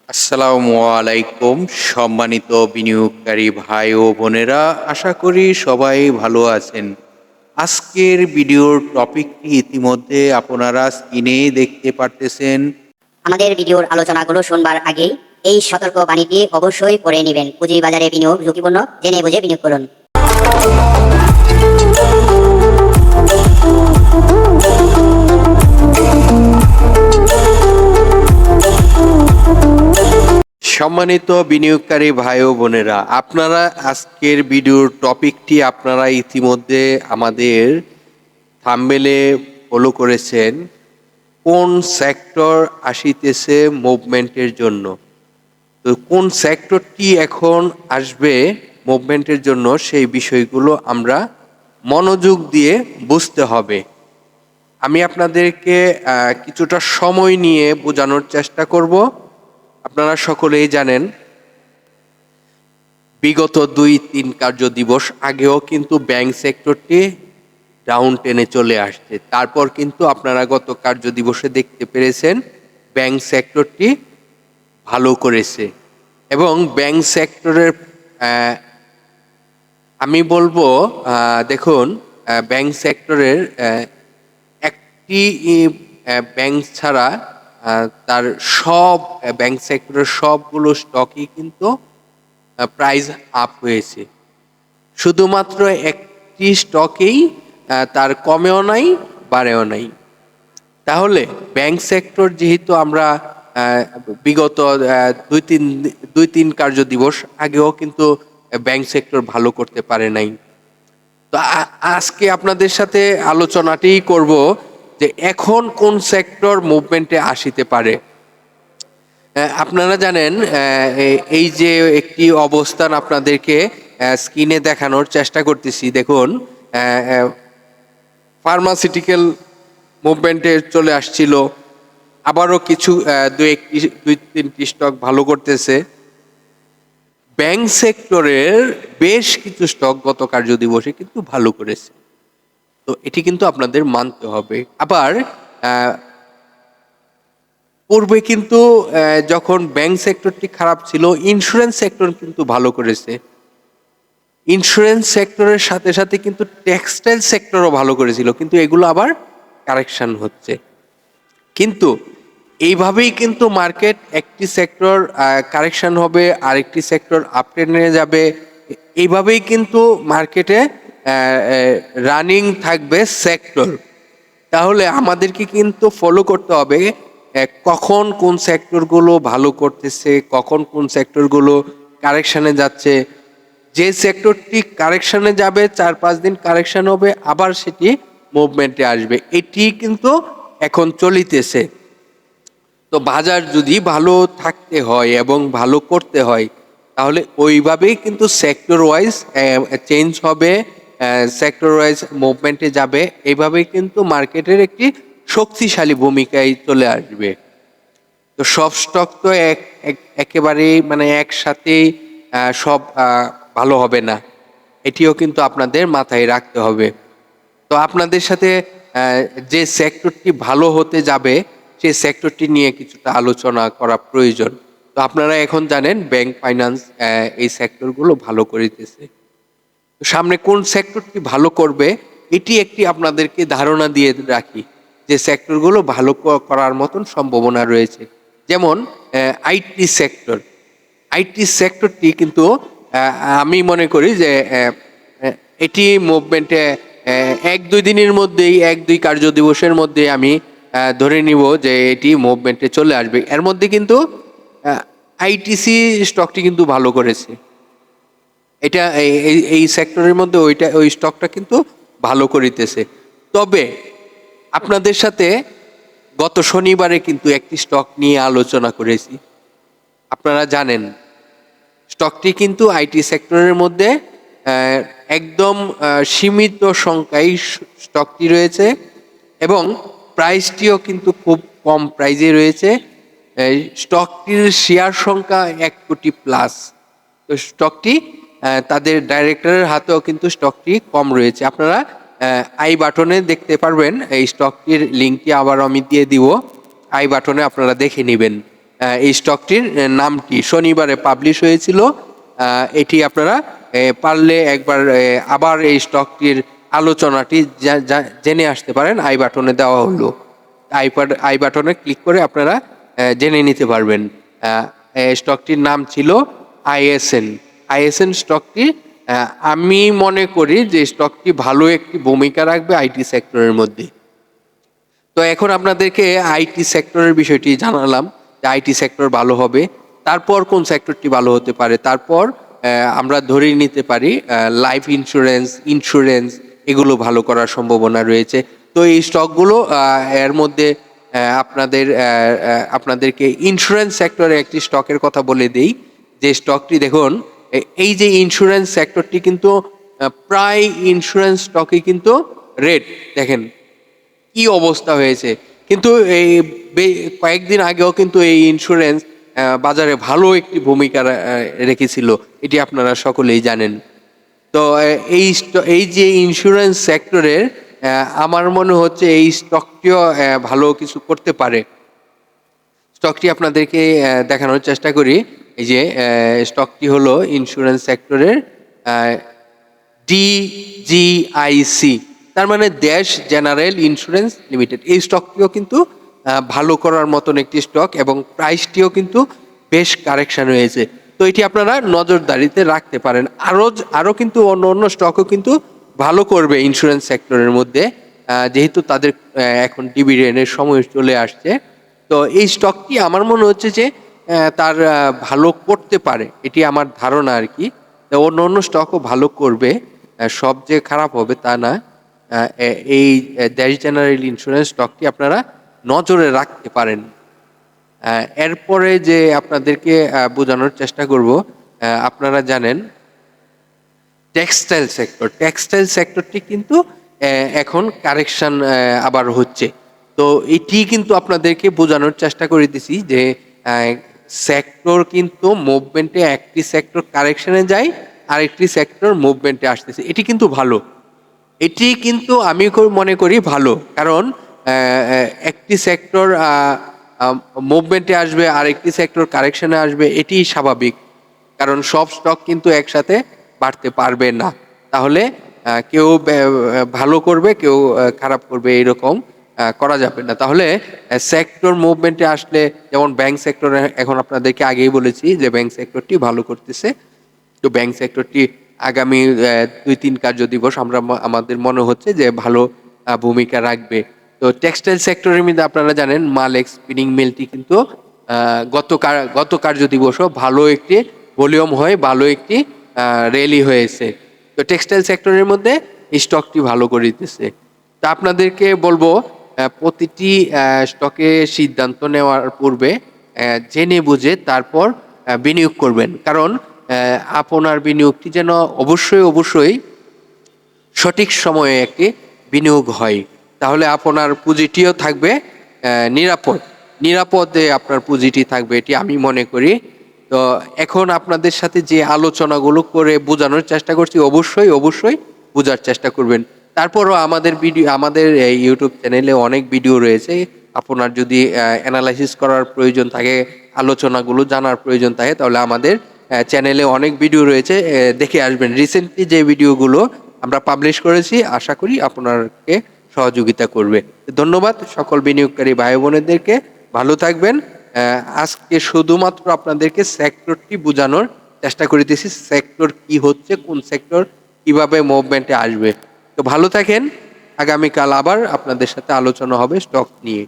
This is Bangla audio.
আসসালামু আলাইকুম সম্মানিত বিনিয়োগকারী ভাই ও বোনেরা, আশা করি সবাই ভালো আছেন। আজকের ভিডিওর টপিকটি ইতিমধ্যে আপনারা স্ক্রিনে দেখতে পারতেছেন। আমাদের ভিডিওর আলোচনাগুলো শুনবার আগেই এই সতর্ক বাণীটি অবশ্যই পড়ে নেবেন। পুঁজিবাজারে বিনিয়োগ ঝুঁকিপূর্ণ, জেনে বুঝে বিনিয়োগ করুন। সম্মানিত বিনিয়োগকারী ভাই ও বোনেরা, আপনারা আজকের ভিডিওর টপিকটি আপনারা ইতিমধ্যে আমাদের থাম্বনেলে ফলো করেছেন। কোন সেক্টর আসিতেছে মুভমেন্টের জন্য? তো কোন সেক্টরটি এখন আসবে মুভমেন্টের জন্য, সেই বিষয়গুলো আমরা মনোযোগ দিয়ে বুঝতে হবে। আমি আপনাদেরকে কিছুটা সময় নিয়ে বোঝানোর চেষ্টা করব। আপনারা সকলেই জানেন, বিগত 2-3 কার্য দিবস আগেও কিন্তু ব্যাংক সেক্টরটি ডাউন টেনে চলে আসছে। তারপর কিন্তু আপনারা গত কার্য দিবসে দেখতে পেরেছেন ব্যাংক সেক্টরটি ভালো করেছে এবং ব্যাংক সেক্টরের আমি বলবো, দেখুন, ব্যাংক সেক্টরের একটি ব্যাংক ছাড়া তার সব ব্যাংক সেক্টরের সবগুলো স্টকই কিন্তু প্রাইস আপ হয়েছে। শুধুমাত্র একটি স্টকেই তার কমেও নাই, বাড়েও নাই। তাহলে ব্যাংক সেক্টর যেহেতু আমরা বিগত 2-3 কার্য দিবস আগেও কিন্তু ব্যাংক সেক্টর ভালো করতে পারে নাই। তো আজকে আপনাদের সাথে আলোচনাটি করব যে এখন কোন সেক্টর মুভমেন্টে আসিতে পারে। আপনারা জানেন, এই যে একটি অবস্থান আপনাদেরকে স্ক্রিনে দেখানোর চেষ্টা করতেছি। দেখুন, ফার্মাসিউটিক্যাল মুভমেন্টে চলে আসছিল, আবারও কিছু 2-3টি স্টক ভালো করতেছে। ব্যাংক সেক্টরের বেশ কিছু স্টক গত কার্য দিবসে কিন্তু ভালো করেছে, তো এটি কিন্তু আপনাদের মানতে হবে। আবার পূর্বে কিন্তু যখন ব্যাংক সেক্টরটি খারাপ ছিল, ইন্স্যুরেন্স সেক্টর কিন্তু ভালো করেছে। ইন্স্যুরেন্স সেক্টরের সাথে সাথে কিন্তু টেক্সটাইল সেক্টরও ভালো করেছিল, কিন্তু এগুলো আবার কারেকশন হচ্ছে। কিন্তু এইভাবেই কিন্তু মার্কেট, একটি সেক্টর কারেকশন হবে, আরেকটি সেক্টর আপট্রেন্ডে যাবে। এইভাবেই কিন্তু মার্কেটে রানিং থাকবে সেক্টর। তাহলে আমাদেরকে কিন্তু ফলো করতে হবে কখন কোন সেক্টরগুলো ভালো করতেছে, কখন কোন সেক্টরগুলো কারেকশানে যাচ্ছে। যে সেক্টরটি কারেকশানে যাবে, 4-5 দিন কারেকশান হবে, আবার সেটি মুভমেন্টে আসবে, এটি কিন্তু এখন চলিতেছে। তো বাজার যদি ভালো থাকতে হয় এবং ভালো করতে হয়, তাহলে ওইভাবেই কিন্তু সেক্টর ওয়াইজ চেঞ্জ হবে, সেক্টর ওয়াইজ মুভমেন্টে যাবে। এইভাবেই কিন্তু মার্কেটের একটি শক্তিশালী ভূমিকায় চলে আসবে। তো সব স্টক তো একেবারেই মানে একসাথেই সব ভালো হবে না, এটিও কিন্তু আপনাদের মাথায় রাখতে হবে। তো আপনাদের সাথে যে সেক্টরটি ভালো হতে যাবে, সেই সেক্টরটি নিয়ে কিছুটা আলোচনা করা প্রয়োজন। তো আপনারা এখন জানেন ব্যাংক, ফাইন্যান্স, এই সেক্টরগুলো ভালো করিতেছে। তো সামনে কোন সেক্টরটি ভালো করবে, এটি একটি আপনাদেরকে ধারণা দিয়ে রাখি যে সেক্টরগুলো ভালো করার মতন সম্ভাবনা রয়েছে। যেমন আইটি সেক্টর। আইটি সেক্টরটি কিন্তু আমি মনে করি যে এটি মুভমেন্টে 1-2 দিনের মধ্যেই, 1-2 কার্য দিবসের মধ্যে আমি ধরে নিব যে এটি মুভমেন্টে চলে আসবে। এর মধ্যে কিন্তু আইটিসি স্টকটি কিন্তু ভালো করেছে। এটা এই সেক্টরের মধ্যে ওই স্টকটা কিন্তু ভালো করিতেছে। তবে আপনাদের সাথে গত শনিবারে কিন্তু একটি স্টক নিয়ে আলোচনা করেছি। আপনারা জানেন স্টকটি কিন্তু আইটি সেক্টরের মধ্যে একদম সীমিত সংখ্যায় স্টকটি রয়েছে এবং প্রাইসটিও কিন্তু খুব কম প্রাইজে রয়েছে। স্টকটির শেয়ার সংখ্যা 1 কোটি প্লাস। তো স্টকটি তাদের ডাইরেক্টরের হাতেও কিন্তু স্টকটি কম রয়েছে। আপনারা আই বাটনে দেখতে পারবেন, এই স্টকটির লিঙ্কটি আবার আমি দিয়ে দিব, আই বাটনে আপনারা দেখে নেবেন। এই স্টকটির নামটি শনিবারে পাবলিশ হয়েছিল। এটি আপনারা পারলে একবার আবার এই স্টকটির আলোচনাটি জেনে আসতে পারেন। আই বাটনে দেওয়া হলো, আই বাটনে ক্লিক করে আপনারা জেনে নিতে পারবেন। স্টকটির নাম ছিল আইএসএন। আইএসএন স্টকটি আমি মনে করি যে স্টকটি ভালো একটি ভূমিকা রাখবে আইটি সেক্টরের মধ্যে। তো এখন আপনাদেরকে আইটি সেক্টরের বিষয়টি জানালাম যে আইটি সেক্টর ভালো হবে। তারপর কোন সেক্টরটি ভালো হতে পারে, তারপর আমরা ধরেই নিতে পারি লাইফ ইন্স্যুরেন্স এগুলো ভালো করার সম্ভাবনা রয়েছে। তো এই স্টকগুলো এর মধ্যে আপনাদেরকে ইন্স্যুরেন্স সেক্টরে একটি স্টকের কথা বলে দেই, যে স্টকটি দেখুন, এই যে ইন্স্যুরেন্স সেক্টরটি কিন্তু প্রায় ইন্স্যুরেন্স স্টকে কিন্তু রেট দেখেন কি অবস্থা হয়েছে। কিন্তু এই কয়েকদিন আগেও কিন্তু এই ইন্স্যুরেন্স বাজারে ভালো একটি ভূমিকা রেখেছিল, এটি আপনারা সকলেই জানেন। তো এই যে ইন্স্যুরেন্স সেক্টরের আমার মনে হচ্ছে এই স্টকটিও ভালো কিছু করতে পারে। স্টকটি আপনাদেরকে দেখানোর চেষ্টা করি। এই যে স্টকটি হলো ইন্স্যুরেন্স সেক্টরের ডিজিআইসি, তার মানে দেশ জেনারেল ইন্স্যুরেন্স লিমিটেড। এই স্টকটিও কিন্তু ভালো করার মতন একটি স্টক এবং প্রাইসটিও কিন্তু বেশ কারেকশন হয়েছে। তো এটি আপনারা নজরদারিতে রাখতে পারেন। আরও কিন্তু অন্য স্টকও কিন্তু ভালো করবে ইন্স্যুরেন্স সেক্টরের মধ্যে, যেহেতু তাদের এখন ডিভিডেন্ডের সময় চলে আসছে। তো এই স্টকটি আমার মনে হচ্ছে যে তার ভালো করতে পারে, এটি আমার ধারণা আর কি। অন্য স্টকও ভালো করবে, সব যে খারাপ হবে তা না। এই দেশ জেনারেল ইন্স্যুরেন্স স্টকটি আপনারা নজরে রাখতে পারেন। এরপরে যে আপনাদেরকে বোঝানোর চেষ্টা করব, আপনারা জানেন টেক্সটাইল সেক্টরটি কিন্তু এখন কারেকশন আবার হচ্ছে। তো এটি কিন্তু আপনাদেরকে বোঝানোর চেষ্টা করে দিছি যে সেক্টর কিন্তু মুভমেন্টে, একটি সেক্টর কারেকশনে যায় আরেকটি সেক্টর মুভমেন্টে আসতেছে, এটি কিন্তু ভালো। এটি কিন্তু আমি মনে করি ভালো, কারণ একটি সেক্টর মুভমেন্টে আসবে আরেকটি সেক্টর কারেকশনে আসবে, এটি স্বাভাবিক। কারণ সব স্টক কিন্তু একসাথে বাড়তে পারবে না, তাহলে কেউ ভালো করবে কেউ খারাপ করবে, এরকম করা যাবে না। তাহলে সেক্টর মুভমেন্টে আসলে, যেমন ব্যাংক সেক্টরে এখন আপনাদেরকে আগেই বলেছি যে ব্যাংক সেক্টরটি ভালো করতেছে। তো ব্যাংক সেক্টরটি আগামী 2-3 কার্যদিবস আমাদের মনে হচ্ছে যে ভালো ভূমিকা রাখবে। তো টেক্সটাইল সেক্টরের মধ্যে আপনারা জানেন মালেক্স স্পিনিং মিলটি কিন্তু গত কার্যদিবসও ভালো একটি ভলিউম হয়ে ভালো একটি র্যালি হয়েছে। তো টেক্সটাইল সেক্টরের মধ্যে স্টকটি ভালো করে দিতেছে। তা আপনাদেরকে বলবো প্রতিটি স্টকে সিদ্ধান্ত নেওয়ার পূর্বে জেনে বুঝে তারপর বিনিয়োগ করবেন, কারণ আপনার বিনিয়োগটি যেন অবশ্যই সঠিক সময়ে একটি বিনিয়োগ হয়, তাহলে আপনার পুঁজিটিও থাকবে নিরাপদে আপনার পুঁজিটি থাকবে, এটি আমি মনে করি। তো এখন আপনাদের সাথে যে আলোচনাগুলো করে বোঝানোর চেষ্টা করছি, অবশ্যই বোঝার চেষ্টা করবেন। তারপরও আমাদের ইউটিউব চ্যানেলে অনেক ভিডিও রয়েছে, আপনার যদি অ্যানালাইসিস করার প্রয়োজন থাকে, আলোচনাগুলো জানার প্রয়োজন থাকে, তাহলে আমাদের চ্যানেলে অনেক ভিডিও রয়েছে, দেখে আসবেন। রিসেন্টলি যে ভিডিওগুলো আমরা পাবলিশ করেছি, আশা করি আপনাকে সহযোগিতা করবে। ধন্যবাদ সকল বিনিয়োগকারী ভাই বোনেদেরকে, ভালো থাকবেন। আজকে শুধুমাত্র আপনাদেরকে সেক্টরটি বোঝানোর চেষ্টা করিতেছি, সেক্টর কি হচ্ছে, কোন সেক্টর কিভাবে মুভমেন্টে আসবে। তো ভালো থাকেন, আগামীকাল আবার আপনাদের সাথে আলোচনা হবে স্টক নিয়ে।